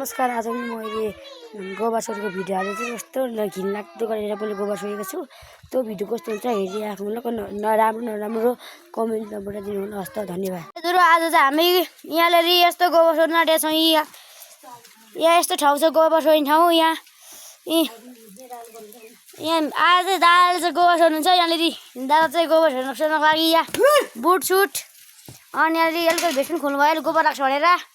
नमस्कार। आज मैले गोबर सोरेको भिडियो हालेको छु। कस्तो घिनलाग्दो गरेर मैले गोबर सोरेको छु। त्यो भिडियो कस्तो हुन्छ हेरिराख्नु ल। नराम्रो नराम्रो कमेन्ट नपठाइदिनु होला। हस्त धन्यवाद। आज चाहिँ हामी यहाँनिर यस्तो गोबर सोर्न आँटेका छौँ। यहाँ यस्तो ठाउँ छ गोबर सोर्ने ठाउँ। यहाँ आज दादाले चाहिँ गोबर सोर्नुहुन्छ। यहाँनिर दादा चाहिँ गोबर सोर्नको लागि यहाँ बुट सुट अनि यहाँनिर अलिकति भेट पनि खोल्नुभयो। अहिले गोबर राख्छ भनेर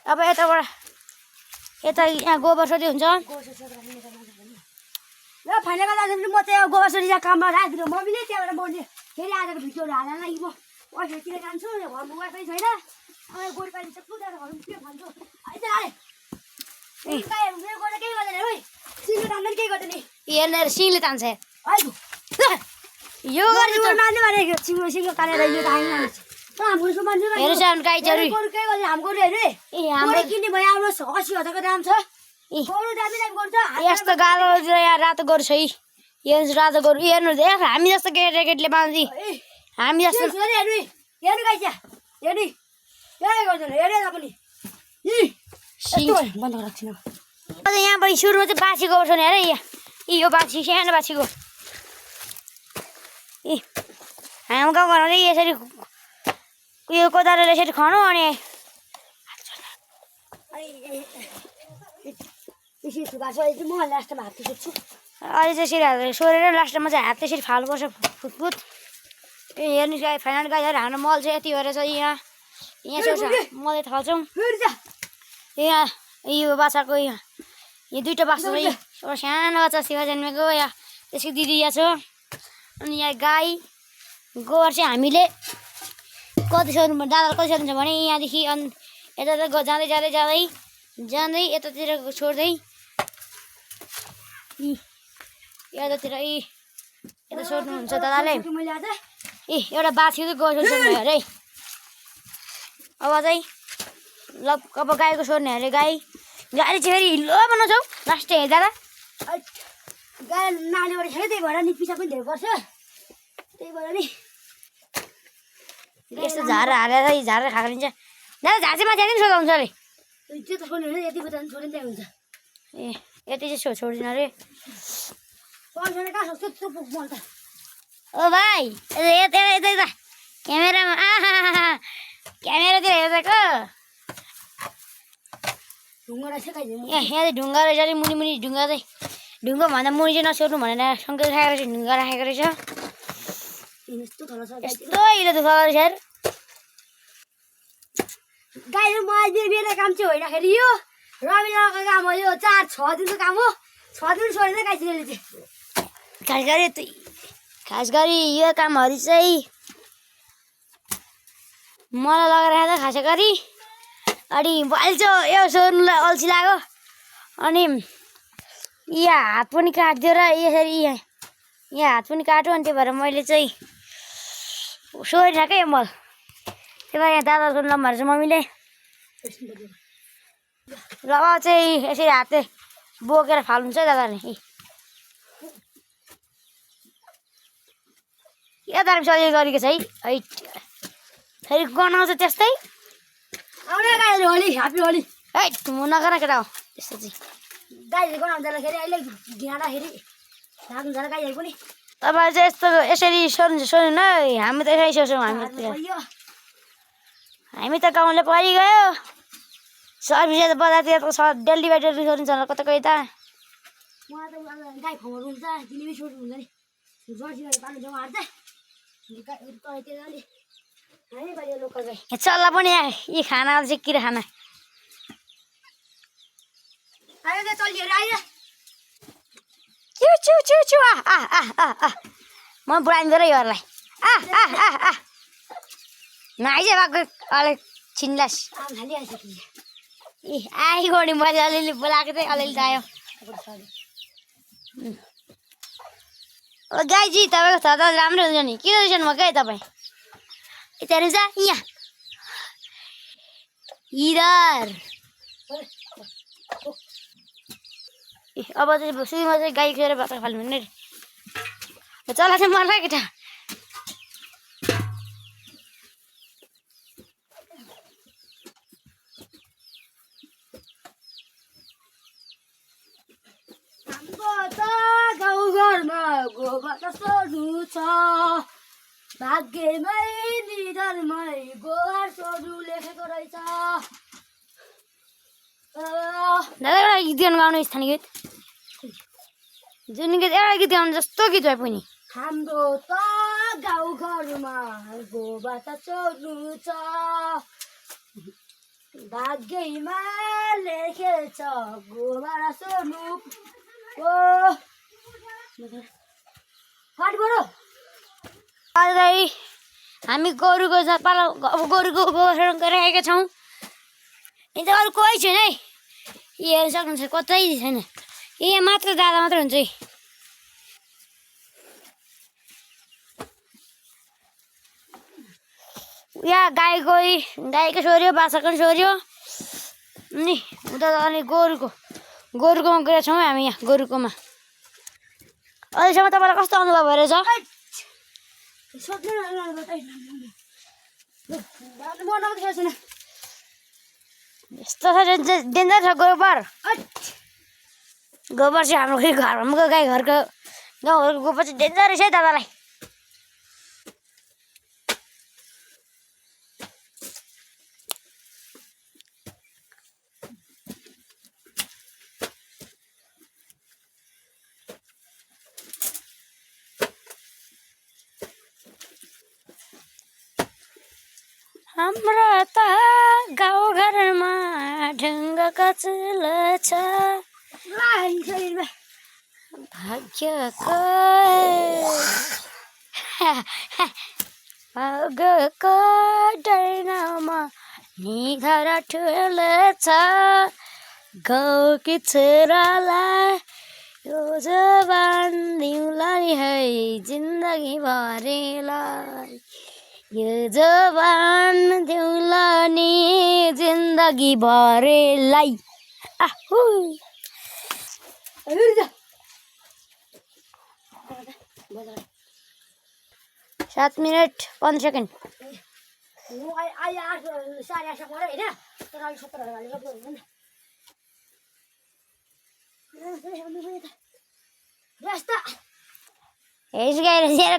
अब यताबाट यता यहाँ गोबर सोधी हुन्छ। ल फाइनल आज पनि म चाहिँ गोबर सोधी काममा राखिदिनु मम्मीले त्यहाँबाट मैले फेरि आजको भिडियोहरू हाल्न लागि म पैसातिर जान्छु। घरमा वाइफाई छैन। अब गोरु पाली सक्छु त्यहाँ घरमा के भन्छु यहाँनिर सिङले तान्छ यो सिङ्गो तानेर यो यस्तो गाह्रो यहाँ रातो गोरु छ है। रातो गोरु हेर्नु हामी जस्तो केटाकेटीले बाँध्छ। हामी जस्तो यहाँ पनि सुरुमा चाहिँ बाछी गोबर छ नि अरे। यो बाछी सानो बाछीको हाम्रो गाउँघरमा चाहिँ यसरी यो कोदालोले यसरी खनु अनि अहिले चाहिँ यसरी सोरेर लास्टमा चाहिँ हात त्यसरी फाल्नुपर्छ फुटफुट। हेर्नु फाइनल गाईहरू हाम्रो मल चाहिँ यति भएर चाहिँ यहाँ मलै थाल्छौँ। यहाँ यो बाछाको यहाँ यो दुईवटा बाछा चाहिँ सानो बाछा सेवा जन्मेको यहाँ त्यसको दिदी यहाँ छ। अनि यहाँ गाई गोबर चाहिँ हामीले कति सोर्नु दादाले कति सोर्नुहुन्छ भने यहाँदेखि अनि यता जाँदै जाँदै जाँदै जाँदै यतातिर छोड्दै यतातिर यता सोर्नुहुन्छ दादाले। एउटा बाछीको चाहिँ गोबर सोर्नु अरे। अब चाहिँ ल अब गाईको सोर्ने अरे। गाईले चाहिँ फेरि हिलो बनाउँछौ लास्ट दादा गाई नानीबाट खेल्यो त्यही भएर नि पिसा पनि धेरै पर्छ। त्यही भएर नि यस्तो झारा हालेर झारेर खाएको लिन्छ दादा। झार चाहिँ माथि पनि सोधाउँछ अरे। त्यो त छोड्ने होइन यति बजा छोडिन्छ त्यहाँ हुन्छ। ए यति चाहिँ छोडिदिनु अरे। कहाँ सक्छ त्यो पुग्छ त। ओ भाइ यता यता यता क्यामेरामा क्यामेरातिर हेरेको ढुङ्गा रहेछ। यहाँ चाहिँ ढुङ्गा रहेछ अरे। मुनि मुनि ढुङ्गा चाहिँ ढुङ्गा भन्दा मुनि चाहिँ नसोर्नु भनेर सङ्केत राखेको रहेछ। ढुङ्गा राखेको रहेछ। यस्तो हिलो दुःख गरेछ यार। गाईहरू मेरो काम चाहिँ होइनखेरि यो रविन्द्रको काम हो। यो 4-6 दिनको काम हो। 6 दिन सोधेर गाईले चाहिँ खास गरी यो कामहरू चाहिँ मलाई लगाएर खाँदा खास गरी अनि अहिले चाहिँ यो सोर्नुलाई अल्छी लाग्यो। अनि यहाँ हात पनि काटिदियो र यसरी यहाँ हात पनि काट्यो। अनि त्यही भएर मैले चाहिँ सोरिरहेको यो मल। त्यही भएर यहाँ दादा सोर्नु भनेर चाहिँ मम्मीले र चाहिँ यसरी हातले बोकेर फाल्नुहुन्छ दादाले। यो त सजिलो गरेको छ है। फेरि गनाउँछ त्यस्तै होली ह्याप्पी होली है म नगर केटा हो त्यस्तो चाहिँ गाईले गनाउँदाखेरि अहिले घिनाउँदाखेरि लाग्नु छ गाईहरू पनि। तपाईँले चाहिँ यस्तो यसरी सोर्नु न। हामी त यसरी सोर्छौँ। हामी त गाउँले परिगयो सर्भिस त बजारतिर त डेली बाई डेली सोर्नु छ कता कहीँ त। गाई खुवाउनु हुन्छ दिने सोर्नु हुन्छ नि जर्सी पानी जम्मा हाल्छ चल्ला पनि यी खाना चाहिँ किरा खाना म बुढाइन गएर योहरूलाई नाइज भएको अलिक छिन्लास ए आइ गर्ने मैले अलिअलि बोलाएको थिएँ अलिअलि आयो। गाईजी तपाईँको छ त राम्रो हुन्छ नि। किन रिसाउनु भयो क्या तपाईँ यता रहेछ यहाँ हिरार। अब चाहिँ सुरुमा चाहिँ गाई खेर बाख्रा फाल्नु भने चला चाहिँ मर्ला केटा। हाम्रो त गाउँघरमा गोबर सोर्नु छ भाग्यमै निधनमै गोबर सोर्नु लेखेको रहेछ दादा एउटा गीत गाउनु गाउनु स्थानीय गीत जुन गीत एउटा गीत गाउनु जस्तो गीत भए पनि हाम्रो त गाउँघरमा गोबर सोर्नु छ भाग्यमा लेखेछ गोबर सोर्नु ओ हामी गोरुको पालो अब गोरुको गोबर गरिरहेका छौँ यता अरू कोही छैन है हेर्न सक्नुहुन्छ कतै छैन यहाँ मात्र दादा मात्र हुन्छ है यहाँ गाईको सोर्यो बाछाको पनि सोर्यो अनि उता अनि गोरुकोमा गएका छौँ हामी यहाँ गोरुकोमा अहिलेसम्म तपाईँलाई कस्तो अनुभव भइरहेछ यस्तो छ डेन्जर छ गोबर चाहिँ हाम्रो घरको गाई घरको गाउँघरको गोबर चाहिँ डेन्जर रहेछ है दादालाई हाम्रो त गाउँघरमा ढुङ्ग कचुल छ भाग्यको डैनामा निधार ठुल छ गाउँकी छोरालाई यो जवान दिउँला नि है जिन्दगी भरेलाई यो जवान दिउँला नि जिन्दगी भरेलाई आहु 7 मिनट 15 सेकेन्ड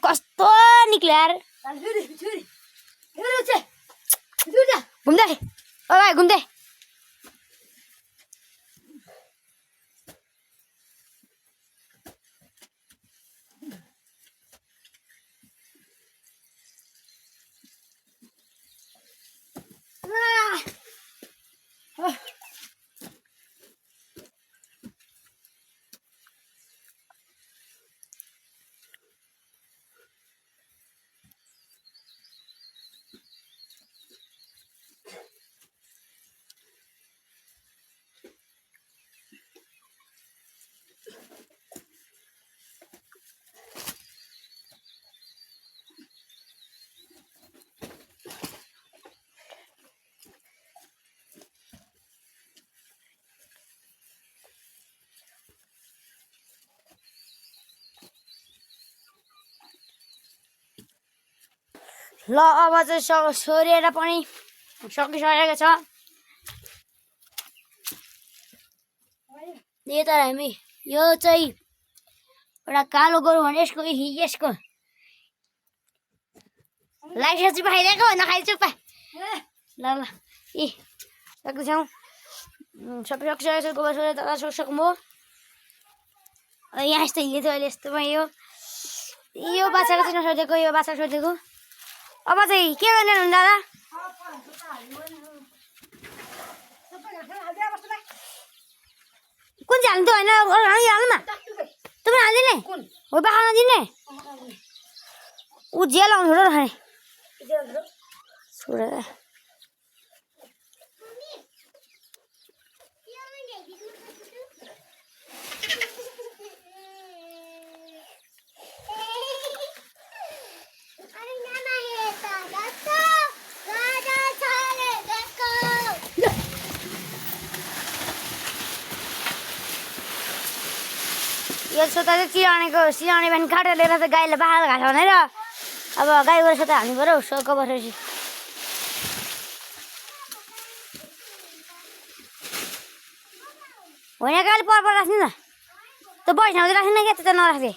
कस्तो निक्ल्यो यार घुम्दै ओ भाइ घुम्दै ल अब चाहिँ सोरेर पनि सकिसकेको छ यो त हामी यो चाहिँ एउटा कालो गोरु भने यसको लाइट चुप्पा खाइदिएको नखाइ चुप्पा ल ल ए सक्दैछौँ सबै सकिसकेको छ गोबर सोरेर दादा सक्नु भयो यहाँ यस्तो हिँडेको थियो अहिले यस्तोमा यो बाछाको चाहिँ नसोधेको यो बाछा सोधेको अब चाहिँ के गर्ने हुनु दादा कुन चाहिँ हाल्नु त होइन हाल्नुमा त पनि हालिदिने हो बाखा नदिने ऊ जेल आउनु छोडेर खाने छोडेर यो सोता चाहिँ चिलाउने भने काटेर लिएर चाहिँ गाईलाई बाख्रा घाँस भनेर अब गाई गएर सोता हाल्नु पऱ्यो सोको बसेपछि होइन गाली पर राख्नु न त बैठाउँदै राख्ने क्या त्यो त नराख्दै